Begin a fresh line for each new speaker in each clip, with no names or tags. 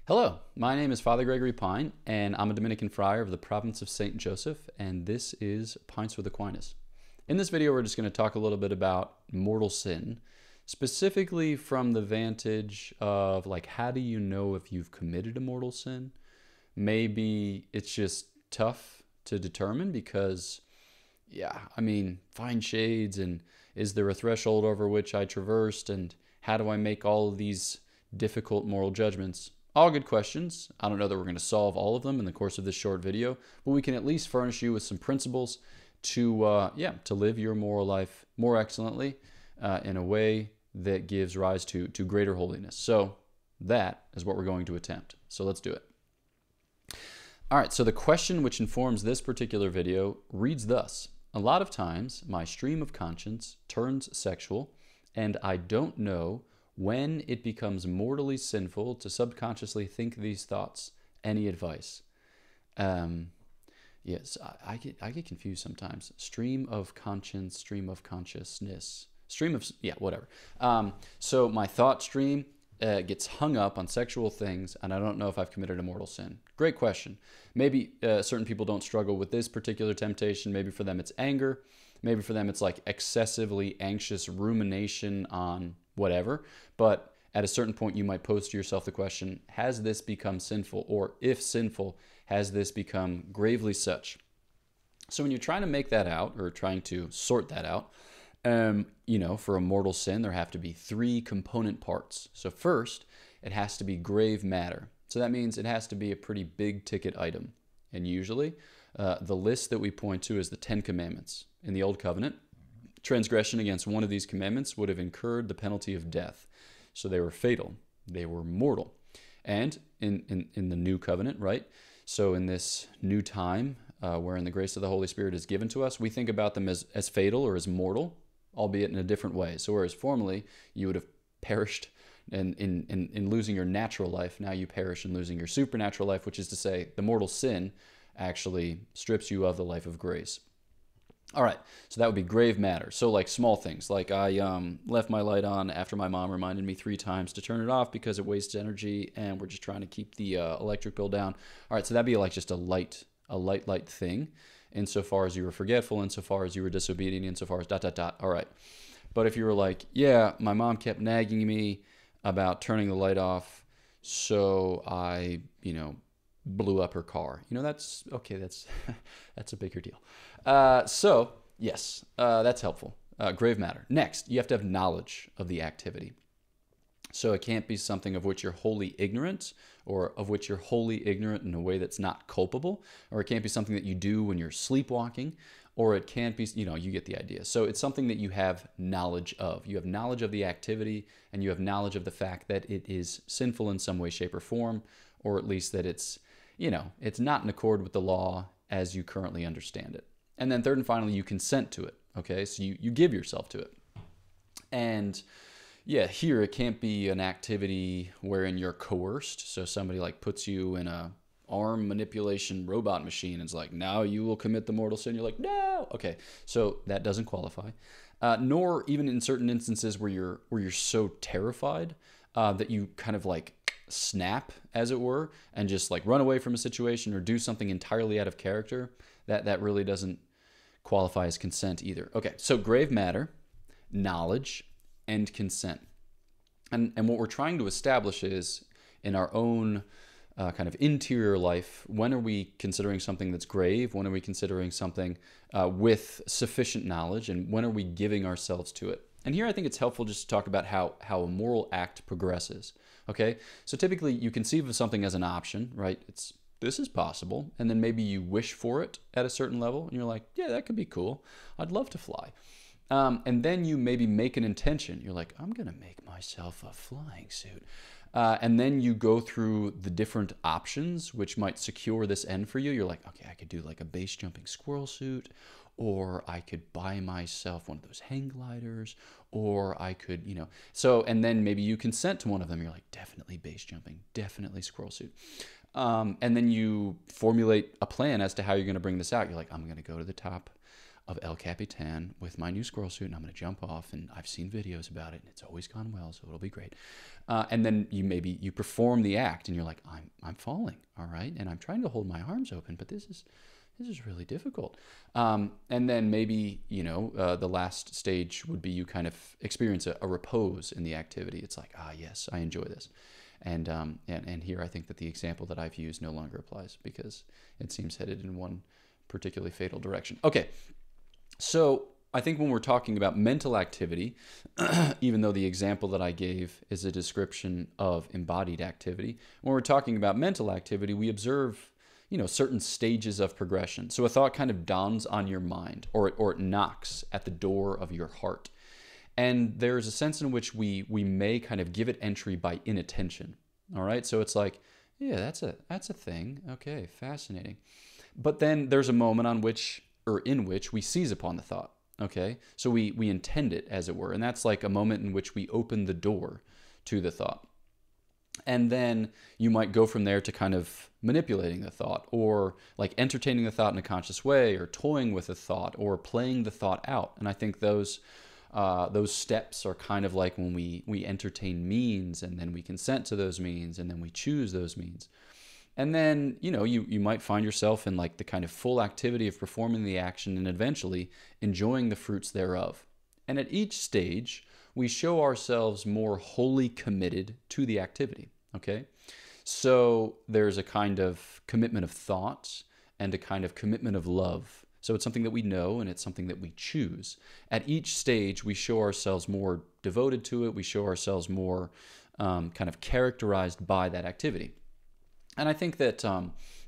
Hello, my name is Father Gregory Pine, and I'm a Dominican friar of the province of St. Joseph, and this is Pints with Aquinas. In this video, we're just going to talk a little bit about mortal sin, specifically from the vantage of, like, how do you know if you've committed a mortal sin? Maybe it's just tough to determine because, fine shades, and is there a threshold over which I traversed, and how do I make all of these difficult moral judgments? All good questions. I don't know that we're going to solve all of them in the course of this short video, but we can at least furnish you with some principles to live your moral life more excellently in a way that gives rise to greater holiness. So that is what we're going to attempt. So let's do it. All right, so the question which informs this particular video reads thus. A lot of times, my stream of conscience turns sexual, and I don't know when it becomes mortally sinful to subconsciously think these thoughts. Any advice? Yes, I get confused sometimes. Stream of conscience, stream of consciousness, whatever. So my thought stream gets hung up on sexual things, and I don't know if I've committed a mortal sin. Great question. Maybe certain people don't struggle with this particular temptation. Maybe for them it's anger. Maybe for them it's like excessively anxious rumination on whatever. But at a certain point, you might pose to yourself the question, has this become sinful? Or if sinful, has this become gravely such? So when you're trying to make that out, or trying to sort that out, for a mortal sin, there have to be three component parts. So first, it has to be grave matter. So that means it has to be a pretty big ticket item. And usually, the list that we point to is the 10 Commandments. In the Old Covenant, transgression against one of these commandments would have incurred the penalty of death. So they were fatal. They were mortal. And in the New Covenant, right? So in this new time, wherein the grace of the Holy Spirit is given to us, we think about them as fatal or as mortal, albeit in a different way. So whereas formerly you would have perished in losing your natural life, now you perish in losing your supernatural life, which is to say the mortal sin actually strips you of the life of grace. All right, so that would be grave matter. So like small things, like I left my light on after my mom reminded me 3 times to turn it off because it wastes energy and we're just trying to keep the electric bill down. All right, so that'd be like just a light thing insofar as you were forgetful, insofar as you were disobedient, insofar as ... All right, but if you were like, yeah, my mom kept nagging me about turning the light off, so I, blew up her car. That's okay. That's a bigger deal. So yes, that's helpful. Grave matter. Next, you have to have knowledge of the activity. So it can't be something of which you're wholly ignorant, or of which you're wholly ignorant in a way that's not culpable, or it can't be something that you do when you're sleepwalking, or it can't be, you get the idea. So it's something that you have knowledge of. You have knowledge of the activity, and you have knowledge of the fact that it is sinful in some way, shape, or form, or at least that it's not in accord with the law as you currently understand it. And then third and finally, you consent to it, okay? So you give yourself to it. And yeah, here it can't be an activity wherein you're coerced. So somebody like puts you in a arm manipulation robot machine and is like, now you will commit the mortal sin. You're like, no. Okay, so that doesn't qualify. Nor even in certain instances where you're so terrified that you kind of like snap, as it were, and just like run away from a situation or do something entirely out of character, that really doesn't qualify as consent either. Okay, so grave matter, knowledge, and consent. And what we're trying to establish is, in our own kind of interior life, when are we considering something that's grave? When are we considering something with sufficient knowledge? And when are we giving ourselves to it? And here I think it's helpful just to talk about how a moral act progresses. Okay, so typically you conceive of something as an option, right? This is possible, and then maybe you wish for it at a certain level, and you're like, yeah, that could be cool. I'd love to fly. And then you maybe make an intention. You're like, I'm gonna make myself a flying suit. And then you go through the different options which might secure this end for you. You're like, okay, I could do like a base jumping squirrel suit, or I could buy myself one of those hang gliders, or I could, and then maybe you consent to one of them. You're like, definitely base jumping, definitely squirrel suit. And then you formulate a plan as to how you're going to bring this out. You're like, I'm going to go to the top of El Capitan with my new squirrel suit, and I'm going to jump off, and I've seen videos about it, and it's always gone well, so it'll be great. And then you perform the act, and you're like, I'm falling, all right, and I'm trying to hold my arms open, but this is really difficult. And then maybe, the last stage would be you kind of experience a repose in the activity. It's like, yes, I enjoy this. And here I think that the example that I've used no longer applies because it seems headed in one particularly fatal direction. Okay, so I think when we're talking about mental activity, even though the example that I gave is a description of embodied activity, when we're talking about mental activity, we observe certain stages of progression. So a thought kind of dawns on your mind, or it knocks at the door of your heart. And there's a sense in which we may kind of give it entry by inattention. All right, so it's like, yeah, that's a thing. Okay, fascinating. But then there's a moment in which we seize upon the thought. Okay, so we intend it, as it were, and that's like a moment in which we open the door to the thought. And then you might go from there to kind of manipulating the thought, or like entertaining the thought in a conscious way, or toying with the thought, or playing the thought out. And I think those steps are kind of like when we entertain means, and then we consent to those means, and then we choose those means. And then, you might find yourself in like the kind of full activity of performing the action and eventually enjoying the fruits thereof. And at each stage, we show ourselves more wholly committed to the activity, okay? So there's a kind of commitment of thought and a kind of commitment of love. So it's something that we know and it's something that we choose. At each stage, we show ourselves more devoted to it. We show ourselves more kind of characterized by that activity. And I think that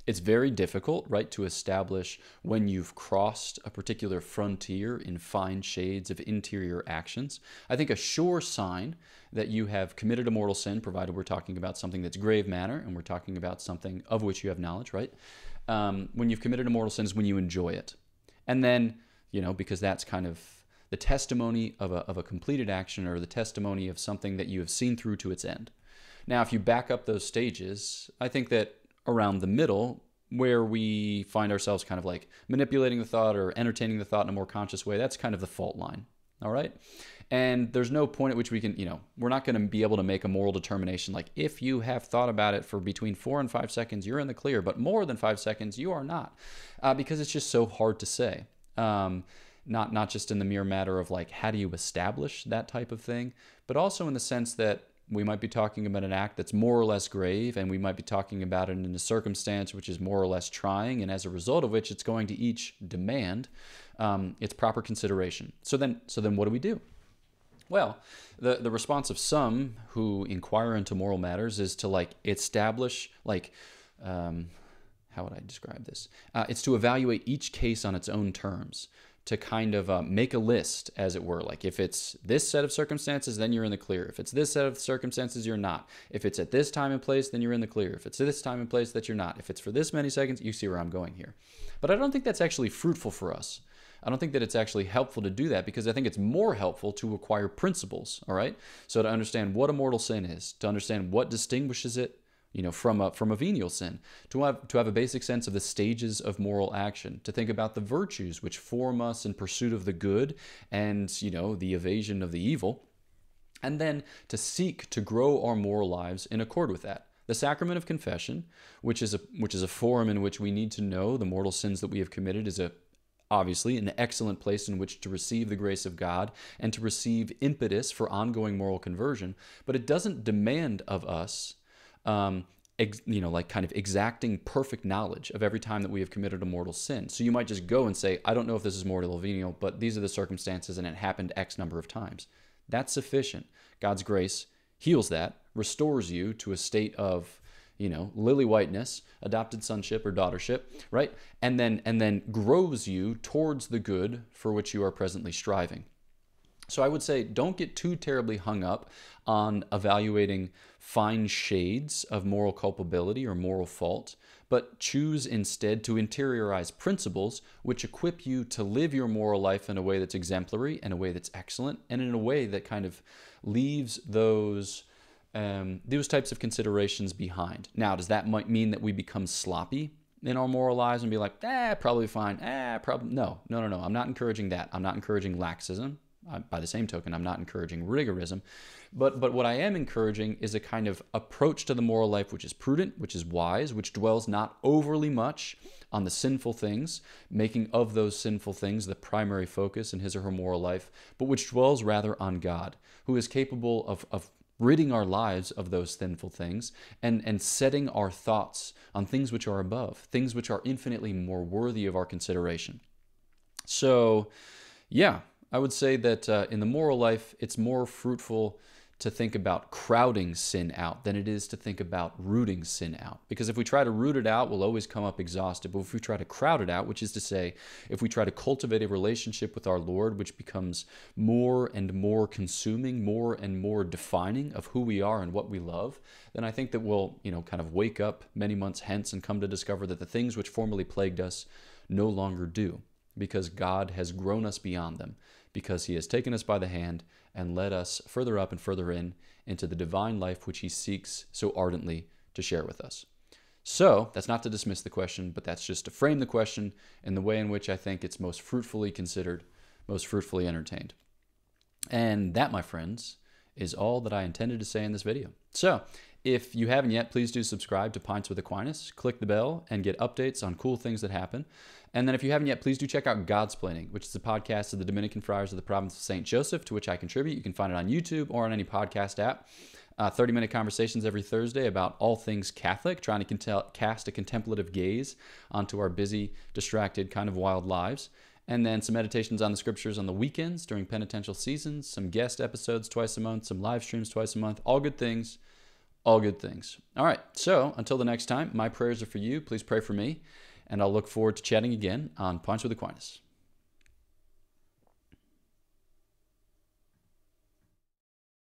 it's very difficult, right, to establish when you've crossed a particular frontier in fine shades of interior actions. I think a sure sign that you have committed a mortal sin, provided we're talking about something that's grave matter and we're talking about something of which you have knowledge, right? When you've committed a mortal sin is when you enjoy it. And then, because that's kind of the testimony of a completed action, or the testimony of something that you have seen through to its end. Now, if you back up those stages, I think that around the middle, where we find ourselves kind of like manipulating the thought or entertaining the thought in a more conscious way, that's kind of the fault line, all right? And there's no point at which we can, we're not going to be able to make a moral determination like, if you have thought about it for between 4 and 5 seconds, you're in the clear, but more than 5 seconds, you are not, because it's just so hard to say. Not just in the mere matter of like, how do you establish that type of thing, but also in the sense that we might be talking about an act that's more or less grave, and we might be talking about it in a circumstance which is more or less trying, and as a result of which it's going to each demand its proper consideration. So then what do we do? Well, the response of some who inquire into moral matters is to like establish how would I describe this? It's to evaluate each case on its own terms, to kind of make a list, as it were. Like, if it's this set of circumstances, then you're in the clear. If it's this set of circumstances, you're not. If it's at this time and place, then you're in the clear. If it's this time and place, that you're not. If it's for this many seconds, you see where I'm going here. But I don't think that's actually fruitful for us. I don't think that it's actually helpful to do that, because I think it's more helpful to acquire principles, all right? So to understand what a mortal sin is, to understand what distinguishes it from a venial sin, to have a basic sense of the stages of moral action, to think about the virtues which form us in pursuit of the good and, the evasion of the evil, and then to seek to grow our moral lives in accord with that. The sacrament of confession, which is a forum in which we need to know the mortal sins that we have committed, is obviously an excellent place in which to receive the grace of God and to receive impetus for ongoing moral conversion, but it doesn't demand of us kind of exacting perfect knowledge of every time that we have committed a mortal sin. So you might just go and say, I don't know if this is mortal or venial, but these are the circumstances and it happened X number of times. That's sufficient. God's grace heals that, restores you to a state of, lily whiteness, adopted sonship or daughtership, right? And then grows you towards the good for which you are presently striving. So I would say, don't get too terribly hung up on evaluating fine shades of moral culpability or moral fault, but choose instead to interiorize principles which equip you to live your moral life in a way that's exemplary, in a way that's excellent, and in a way that kind of leaves those types of considerations behind. Now, does that might mean that we become sloppy? in our moral lives and be like, probably fine. Probably. No. I'm not encouraging that. I'm not encouraging laxism. By the same token, I'm not encouraging rigorism. But what I am encouraging is a kind of approach to the moral life which is prudent, which is wise, which dwells not overly much on the sinful things, making of those sinful things the primary focus in his or her moral life, but which dwells rather on God, who is capable of ridding our lives of those sinful things and setting our thoughts on things which are above, things which are infinitely more worthy of our consideration. So, yeah, I would say that in the moral life, it's more fruitful to think about crowding sin out than it is to think about rooting sin out. Because if we try to root it out, we'll always come up exhausted. But if we try to crowd it out, which is to say, if we try to cultivate a relationship with our Lord, which becomes more and more consuming, more and more defining of who we are and what we love, then I think that we'll, kind of wake up many months hence and come to discover that the things which formerly plagued us no longer do, because God has grown us beyond them, because he has taken us by the hand and led us further up and further into the divine life which he seeks so ardently to share with us. So that's not to dismiss the question, but that's just to frame the question in the way in which I think it's most fruitfully considered, most fruitfully entertained. And that, my friends, is all that I intended to say in this video. So if you haven't yet, please do subscribe to Pints with Aquinas, click the bell, and get updates on cool things that happen. And then if you haven't yet, please do check out Godsplaining, which is a podcast of the Dominican Friars of the Province of St. Joseph, to which I contribute. You can find it on YouTube or on any podcast app. 30-minute conversations every Thursday about all things Catholic, trying to cast a contemplative gaze onto our busy, distracted, kind of wild lives. And then some meditations on the scriptures on the weekends during penitential seasons, some guest episodes twice a month, some live streams twice a month. All good things. All good things. All right, so until the next time, my prayers are for you. Please pray for me, and I'll look forward to chatting again on Pints with Aquinas.